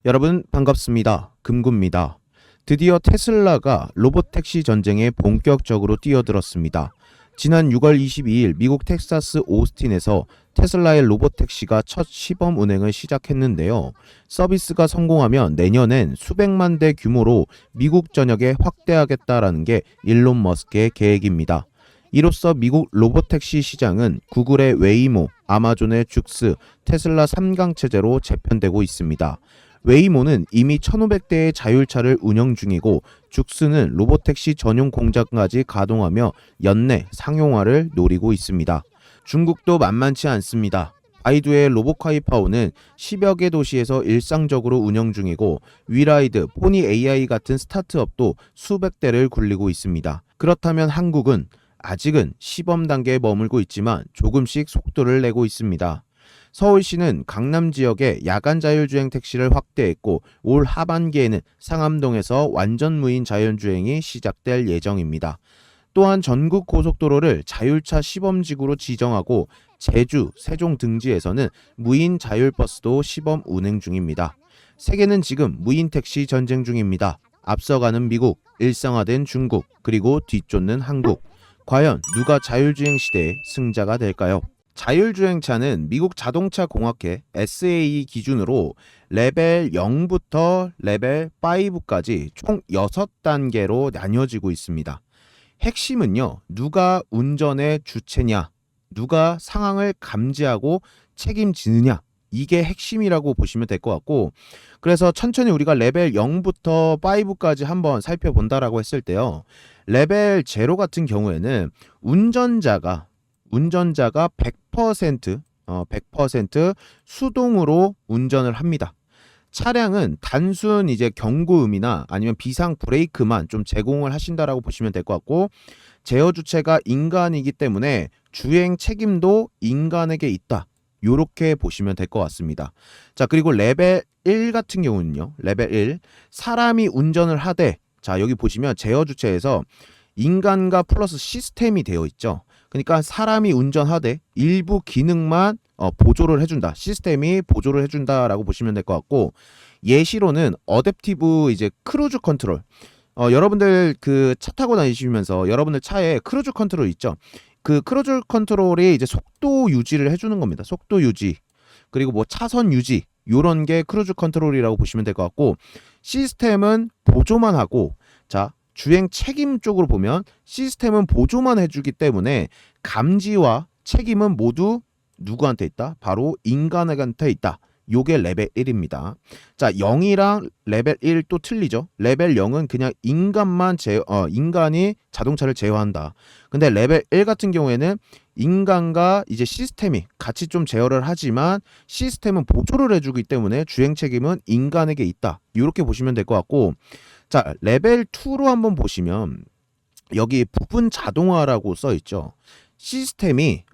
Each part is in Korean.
여러분 반갑습니다. 금구입니다. 드디어 테슬라가 로봇택시 전쟁에 본격적으로 뛰어들었습니다. 지난 6월 22일 미국 텍사스 오스틴에서 테슬라의 로봇택시가 첫 시범 운행을 시작했는데요. 서비스가 성공하면 내년엔 수백만 대 규모로 미국 전역에 확대하겠다라는 게 일론 머스크의 계획입니다. 이로써 미국 로봇택시 시장은 구글의 웨이모, 아마존의 죽스, 테슬라 3강 체제로 재편되고 있습니다. 웨이모는 이미 1,500대의 자율차를 운영 중이고 죽스는 로봇택시 전용 공장까지 가동하며 연내 상용화를 노리고 있습니다. 중국도 만만치 않습니다. 바이두의 로보카이파오는 10여 개 도시에서 일상적으로 운영 중이고 위라이드, 포니 AI 같은 스타트업도 수백 대를 굴리고 있습니다. 그렇다면 한국은 아직은 시범 단계에 머물고 있지만 조금씩 속도를 내고 있습니다. 서울시는 강남 지역에 야간 자율주행 택시를 확대했고 올 하반기에는 상암동에서 완전 무인 자율주행이 시작될 예정입니다. 또한 전국 고속도로를 자율차 시범지구로 지정하고 제주, 세종 등지에서는 무인 자율버스도 시범 운행 중입니다. 세계는 지금 무인 택시 전쟁 중입니다. 앞서가는 미국, 일상화된 중국, 그리고 뒤쫓는 한국. 과연 누가 자율주행 시대의 승자가 될까요? 자율주행차는 미국 자동차 공학회 SAE 기준으로 레벨 0부터 레벨 5까지 총 6단계로 나뉘어지고 있습니다. 핵심은요, 누가 운전의 주체냐, 누가 상황을 감지하고 책임지느냐, 이게 핵심이라고 보시면 될 것 같고, 그래서 천천히 우리가 레벨 0부터 5까지 한번 살펴본다라고 했을 때요, 레벨 0 같은 경우에는 운전자가 100% 수동으로 운전을 합니다. 차량은 단순 이제 경고음이나 아니면 비상 브레이크만 좀 제공을 하신다라고 보시면 될 것 같고, 제어 주체가 인간이기 때문에 주행 책임도 인간에게 있다. 요렇게 보시면 될 것 같습니다. 자, 그리고 레벨 1 같은 경우는요. 레벨 1, 사람이 운전을 하되, 자, 여기 보시면 제어 주체에서 인간과 플러스 시스템이 되어 있죠. 그러니까 사람이 운전하되 일부 기능만 보조를 해준다. 시스템이 보조를 해준다라고 보시면 될 것 같고, 예시로는 어댑티브 이제 크루즈 컨트롤. 여러분들 그 차 타고 다니시면서 여러분들 차에 크루즈 컨트롤 있죠. 그 크루즈 컨트롤이 이제 속도 유지를 해주는 겁니다. 속도 유지. 그리고 뭐 차선 유지. 요런 게 크루즈 컨트롤이라고 보시면 될 것 같고, 시스템은 보조만 하고, 자, 주행 책임 쪽으로 보면 시스템은 보조만 해주기 때문에 감지와 책임은 모두 누구한테 있다? 바로 인간한테 있다. 요게 레벨 1입니다. 자, 0이랑 레벨 1 또 틀리죠. 레벨 0은 그냥 인간이 자동차를 제어한다. 근데 레벨 1 같은 경우에는 인간과 이제 시스템이 같이 좀 제어를 하지만 시스템은 보조를 해주기 때문에 주행 책임은 인간에게 있다. 이렇게 보시면 될 것 같고, 자, 레벨 2로 한번 보시면 여기 부분 자동화라고 써 있죠. 시스템이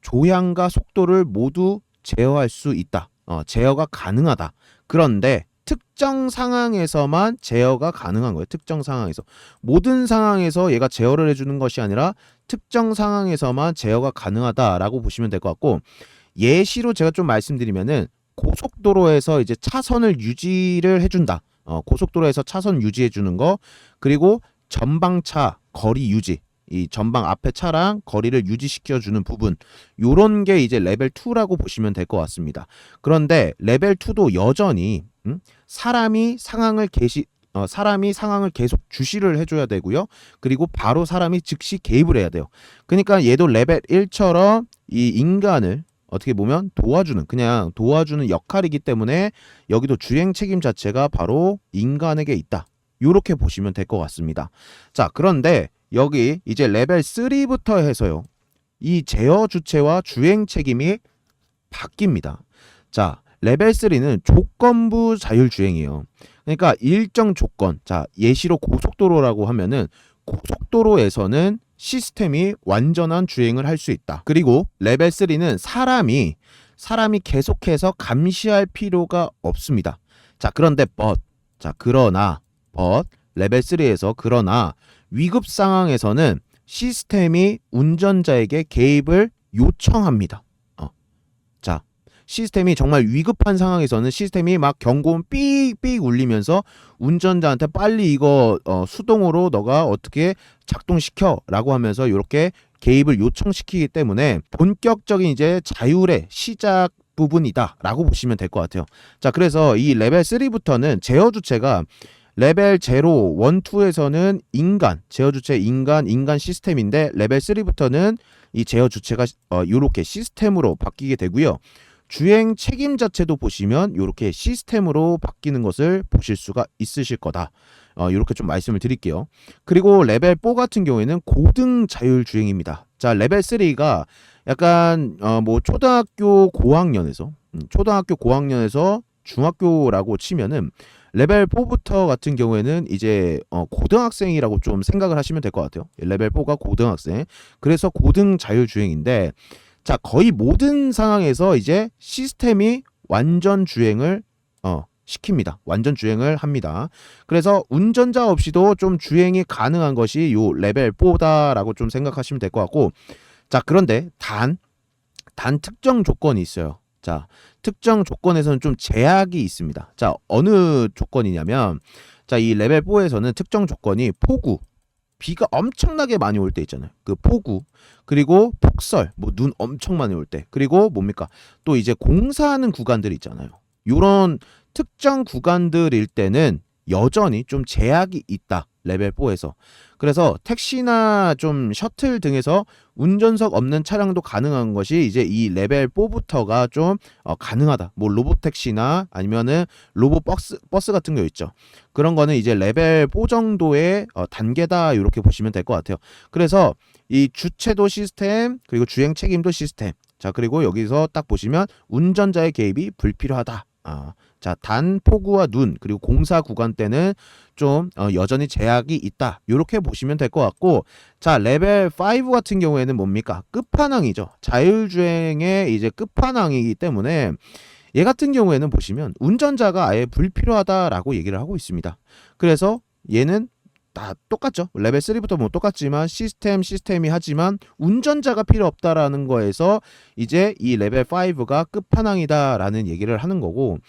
조향과 속도를 모두 제어할 수 있다. 제어가 가능하다. 그런데 특정 상황에서만 제어가 가능한 거예요. 특정 상황에서. 모든 상황에서 얘가 제어를 해주는 것이 아니라 특정 상황에서만 제어가 가능하다라고 보시면 될 것 같고, 예시로 제가 좀 말씀드리면은 고속도로에서 이제 차선을 유지를 해준다. 고속도로에서 차선 유지해 주는 거, 그리고 전방차 거리 유지, 이 전방 앞에 차랑 거리를 유지시켜 주는 부분, 요런 게 이제 레벨 2라고 보시면 될 것 같습니다. 그런데 레벨 2도 여전히 사람이 상황을 계속 주시를 해줘야 되고요. 그리고 바로 사람이 즉시 개입을 해야 돼요. 그러니까 얘도 레벨 1처럼 이 인간을 어떻게 보면 그냥 도와주는 역할이기 때문에 여기도 주행 책임 자체가 바로 인간에게 있다. 이렇게 보시면 될 것 같습니다. 자, 그런데 여기 이제 레벨 3부터 해서요, 이 제어 주체와 주행 책임이 바뀝니다. 자, 레벨 3는 조건부 자율주행이에요. 그러니까 일정 조건, 자, 예시로 고속도로라고 하면은 고속도로에서는 시스템이 완전한 주행을 할 수 있다. 그리고 레벨 3는 사람이 계속해서 감시할 필요가 없습니다. 자, 그러나 레벨 3에서 그러나 위급 상황에서는 시스템이 운전자에게 개입을 요청합니다. 자, 시스템이 정말 위급한 상황에서는 시스템이 막 경고음 삑삑 울리면서 운전자한테 빨리 이거 수동으로 너가 어떻게 작동시켜라고 하면서 이렇게 개입을 요청시키기 때문에 본격적인 이제 자율의 시작 부분이다라고 보시면 될 것 같아요. 자, 그래서 이 레벨 3부터는 제어 주체가 레벨 0, 1, 2에서는 제어 주체 인간 시스템인데 레벨 3부터는 이 제어 주체가 이렇게 시스템으로 바뀌게 되고요. 주행 책임 자체도 보시면 이렇게 시스템으로 바뀌는 것을 보실 수가 있으실 거다. 이렇게 좀 말씀을 드릴게요. 그리고 레벨 4 같은 경우에는 고등 자율 주행입니다. 자, 레벨 3가 약간 뭐 초등학교 고학년에서 중학교라고 치면은 레벨 4부터 같은 경우에는 이제 고등학생이라고 좀 생각을 하시면 될 것 같아요. 레벨 4가 고등학생. 그래서 고등 자율주행인데 자, 거의 모든 상황에서 이제 시스템이 완전 주행을 시킵니다. 완전 주행을 합니다. 그래서 운전자 없이도 좀 주행이 가능한 것이 요 레벨 4다라고 좀 생각하시면 될 것 같고, 자, 그런데 단 특정 조건이 있어요. 자, 특정 조건에서는 좀 제약이 있습니다. 자, 어느 조건이냐면, 자, 이 레벨 4에서는 특정 조건이 폭우, 비가 엄청나게 많이 올 때 있잖아요. 그 폭우, 그리고 폭설, 뭐 눈 엄청 많이 올 때, 그리고 뭡니까? 또 이제 공사하는 구간들 있잖아요. 요런 특정 구간들일 때는 여전히 좀 제약이 있다. 레벨 4에서. 그래서 택시나 좀 셔틀 등에서 운전석 없는 차량도 가능한 것이 이제 이 레벨 4부터가 좀 가능하다. 뭐 로봇 택시나 아니면은 로봇 버스 같은 거 있죠. 그런 거는 이제 레벨 4 정도의 단계다. 이렇게 보시면 될 것 같아요. 그래서 이 주체도 시스템, 그리고 주행 책임도 시스템. 자, 그리고 여기서 딱 보시면 운전자의 개입이 불필요하다. 자, 단 폭우와 눈 그리고 공사 구간 때는 좀 여전히 제약이 있다. 이렇게 보시면 될 것 같고, 자, 레벨 5 같은 경우에는 뭡니까? 끝판왕이죠. 자율주행의 이제 끝판왕이기 때문에 얘 같은 경우에는 보시면 운전자가 아예 불필요하다라고 얘기를 하고 있습니다. 그래서 얘는 다 똑같죠. 레벨 3부터 뭐 똑같지만 시스템이 하지만 운전자가 필요 없다라는 거에서 이제 이 레벨 5가 끝판왕이다라는 얘기를 하는 거고,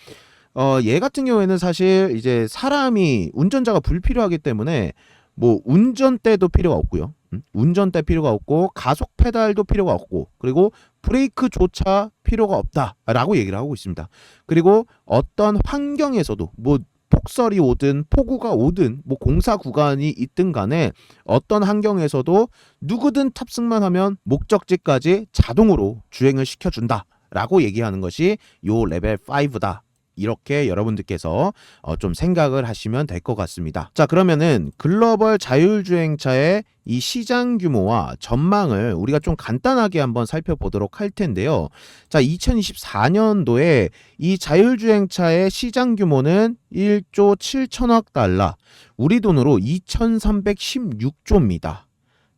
얘 같은 경우에는 사실 이제 사람이 운전자가 불필요하기 때문에 뭐 운전대도 필요가 없고요. 운전대 필요가 없고 가속 페달도 필요가 없고 그리고 브레이크조차 필요가 없다라고 얘기를 하고 있습니다. 그리고 어떤 환경에서도 뭐 폭설이 오든 폭우가 오든 뭐 공사 구간이 있든 간에 어떤 환경에서도 누구든 탑승만 하면 목적지까지 자동으로 주행을 시켜준다 라고 얘기하는 것이 요 레벨 5다. 이렇게 여러분들께서 좀 생각을 하시면 될 것 같습니다. 자, 그러면은 글로벌 자율주행차의 이 시장 규모와 전망을 우리가 좀 간단하게 한번 살펴보도록 할 텐데요. 자, 2024년도에 이 자율주행차의 시장 규모는 1조 7천억 달러, 우리 돈으로 2316조입니다.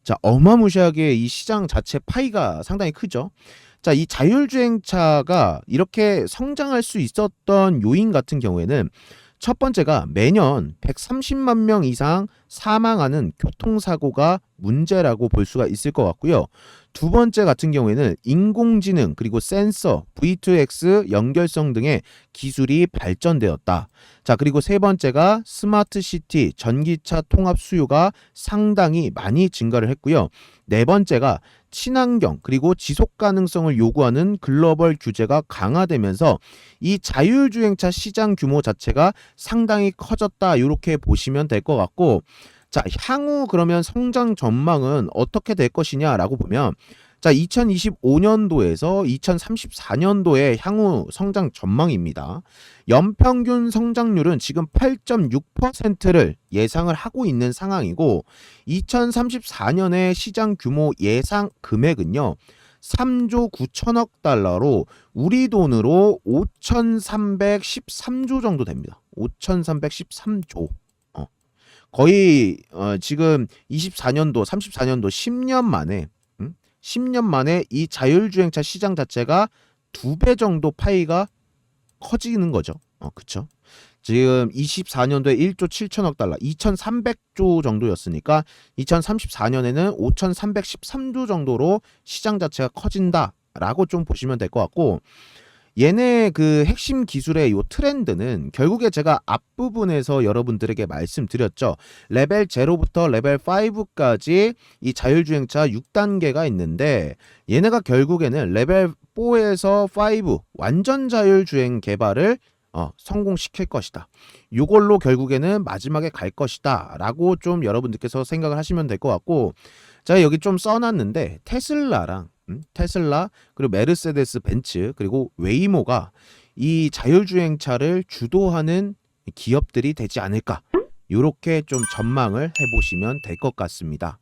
자, 어마무시하게 이 시장 자체 파이가 상당히 크죠. 자, 이 자율주행차가 이렇게 성장할 수 있었던 요인 같은 경우에는 첫 번째가 매년 130만 명 이상 사망하는 교통사고가 문제라고 볼 수가 있을 것 같고요. 두 번째 같은 경우에는 인공지능 그리고 센서, V2X 연결성 등의 기술이 발전되었다. 자, 그리고 세 번째가 스마트시티 전기차 통합 수요가 상당히 많이 증가를 했고요. 네 번째가 친환경 그리고 지속 가능성을 요구하는 글로벌 규제가 강화되면서 이 자율주행차 시장 규모 자체가 상당히 커졌다. 이렇게 보시면 될 것 같고, 자, 향후 그러면 성장 전망은 어떻게 될 것이냐라고 보면, 자, 2025년도에서 2034년도의 향후 성장 전망입니다. 연평균 성장률은 지금 8.6%를 예상을 하고 있는 상황이고, 2034년의 시장 규모 예상 금액은요, 3조 9천억 달러로 우리 돈으로 5,313조 정도 됩니다. 5,313조. 거의 지금 24년도, 34년도 10년 만에 10년 만에 이 자율주행차 시장 자체가 2배 정도 파이가 커지는 거죠. 그쵸? 지금 24년도에 1조 7천억 달러, 2,300조 정도였으니까 2034년에는 5,313조 정도로 시장 자체가 커진다라고 좀 보시면 될 것 같고, 얘네 그 핵심 기술의 요 트렌드는 결국에 제가 앞부분에서 여러분들에게 말씀드렸죠. 레벨 0부터 레벨 5까지 이 자율주행차 6단계가 있는데 얘네가 결국에는 레벨 4에서 5 완전 자율주행 개발을 성공시킬 것이다. 요걸로 결국에는 마지막에 갈 것이다 라고 좀 여러분들께서 생각을 하시면 될 것 같고, 자 여기 좀 써놨는데 테슬라랑 테슬라 그리고 메르세데스 벤츠 그리고 웨이모가 이 자율주행차를 주도하는 기업들이 되지 않을까, 요렇게 좀 전망을 해보시면 될 것 같습니다.